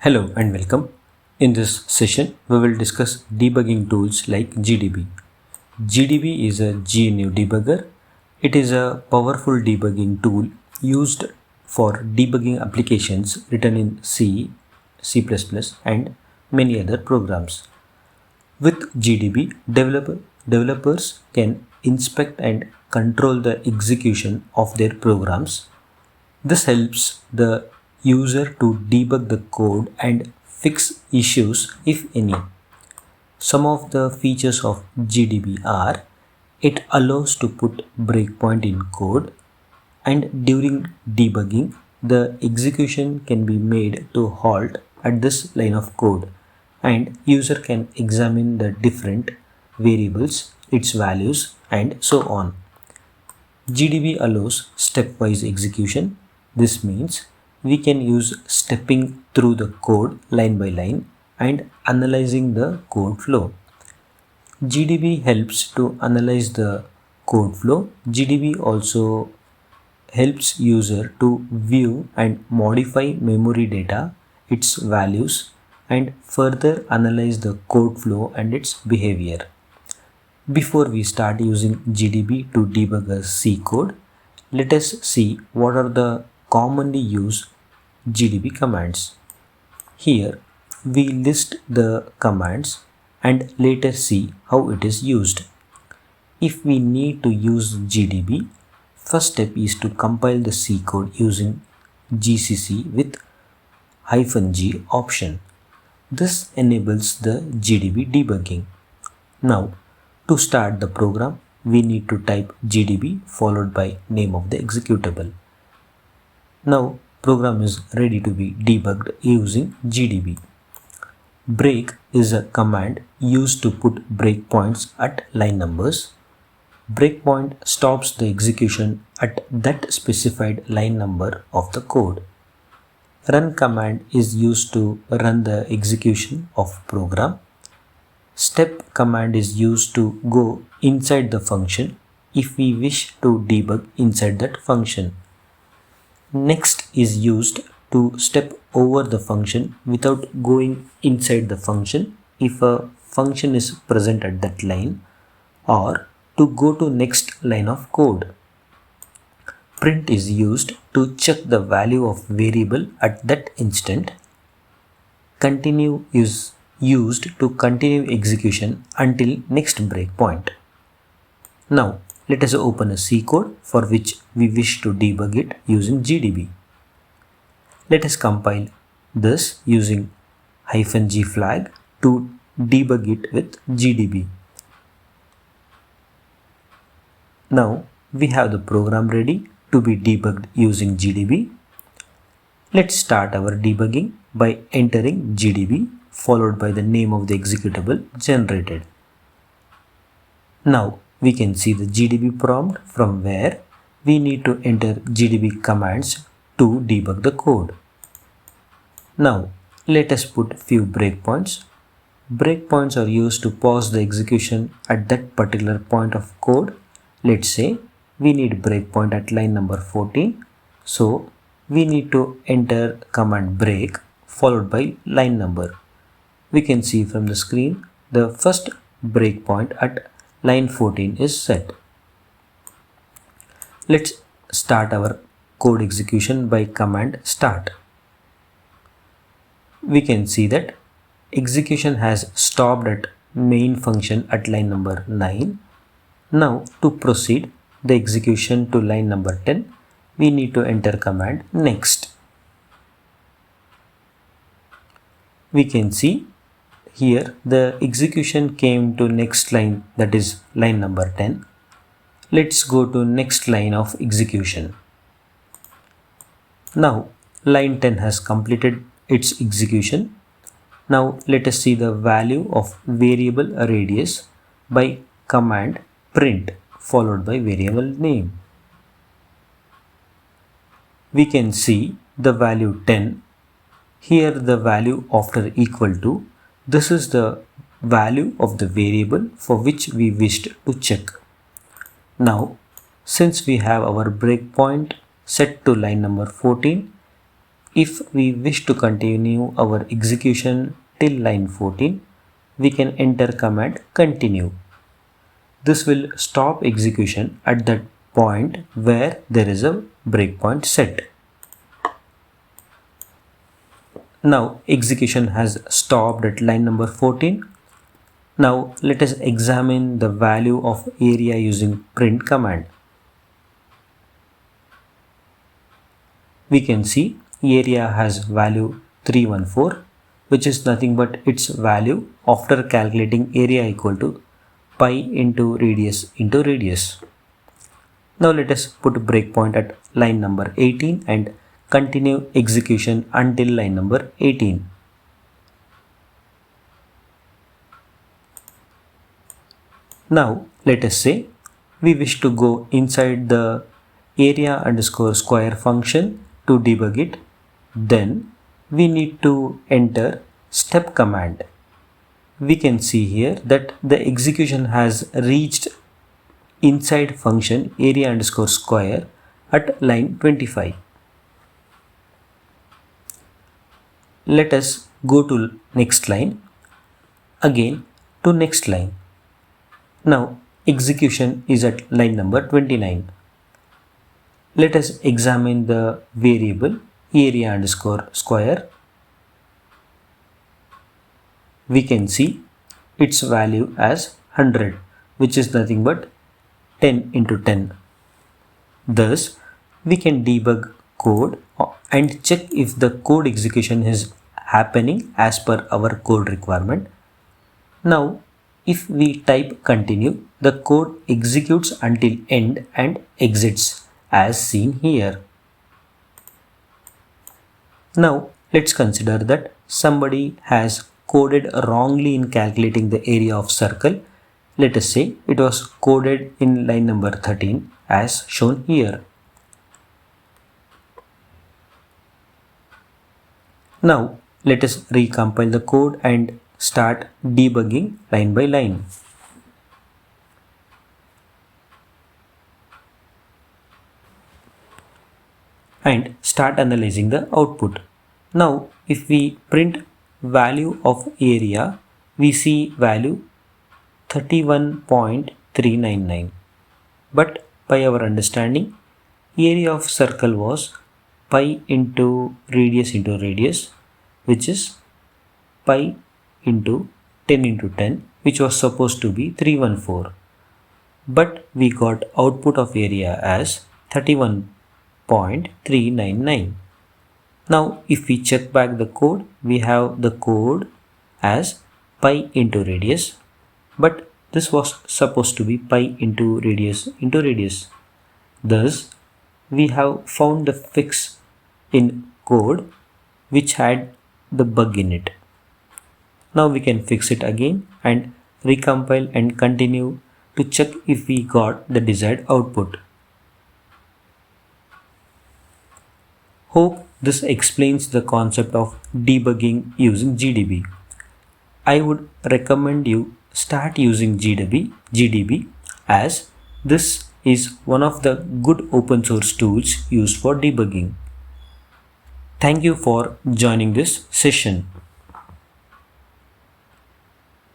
Hello and welcome. In this session, we will discuss debugging tools like GDB. GDB is a GNU Debugger. It is a powerful debugging tool used for debugging applications written in C, C++, and many other programs. With GDB, developers can inspect and control the execution of their programs. This helps the user to debug the code and fix issues if any. Some of the features of GDB are: it allows to put breakpoint in code, and during debugging the execution can be made to halt at this line of code, and user can examine the different variables, its values, and so on. GDB allows stepwise execution. This means we can use stepping through the code line by line and analyzing the code flow. GDB helps to analyze the code flow. GDB also helps user to view and modify memory data, its values, and further analyze the code flow and its behavior. Before we start using GDB to debug a C code, let us see what are the commonly used GDB commands. Here we list the commands and later see how it is used. If we need to use GDB, first step is to compile the C code using GCC with -G option. This enables the GDB debugging. Now, to start the program, we need to type GDB followed by name of the executable. Now, program is ready to be debugged using GDB. Break is a command used to put breakpoints at line numbers. Breakpoint stops the execution at that specified line number of the code. Run command is used to run the execution of program. Step command is used to go inside the function if we wish to debug inside that function. Next is used to step over the function without going inside the function if a function is present at that line, or to go to next line of code. Print is used to check the value of variable at that instant. Continue is used to continue execution until next breakpoint. Now let us open a C code for which we wish to debug it using GDB. Let us compile this using -G flag to debug it with GDB. Now we have the program ready to be debugged using GDB. Let's start our debugging by entering GDB followed by the name of the executable generated. Now we can see the GDB prompt from where we need to enter GDB commands to debug the code. Now let us put few breakpoints. Breakpoints are used to pause the execution at that particular point of code. Let's say we need breakpoint at line number 14. So we need to enter command break followed by line number. We can see from the screen the first breakpoint at line 14 is set. Let's start our code execution by command start. We can see that execution has stopped at main function at line number 9. Now to proceed the execution to line number 10, we need to enter command next. We can see here the execution came to next line, that is line number 10. Let's go to next line of execution. Now line 10 has completed its execution. Now let us see the value of variable radius by command print followed by variable name. We can see the value 10. Here the value after equal to, this is the value of the variable for which we wished to check. Now since we have our breakpoint set to line number 14, If we wish to continue our execution till line 14, we can enter command continue. This will stop execution at that point where there is a breakpoint set. Now execution has stopped at line number 14. Now let us examine the value of area using print command. We can see area has value 314, which is nothing but its value after calculating area equal to pi into radius. Now let us put a breakpoint at line number 18 and continue execution until line number 18. Now let us say we wish to go inside the area underscore square function to debug it. Then we need to enter step command. We can see here that the execution has reached inside function area underscore square at line 25. Let us go to next line, again to next line. Now execution is at line number 29. Let us examine the variable area underscore square. We can see its value as 100, which is nothing but 10 into 10. Thus, we can debug code and check if the code execution is happening as per our code requirement. Now, if we type continue, the code executes until end and exits as seen here. Now, let's consider that somebody has coded wrongly in calculating the area of circle. Let us say it was coded in line number 13 as shown here. Now let us recompile the code and start debugging line by line. And start analyzing the output. Now if we print value of area, we see value 31.399, but by our understanding area of circle was pi into radius, which is pi into 10 into 10, which was supposed to be 314, but we got output of area as 31.399. Now if we check back the code, we have the code as pi into radius, but this was supposed to be pi into radius. Thus we have found the fix in code which had the bug in it. Now we can fix it again and recompile and continue to check if we got the desired output. Hope this explains the concept of debugging using GDB. I would recommend you start using GDB as this is one of the good open source tools used for debugging. Thank you for joining this session.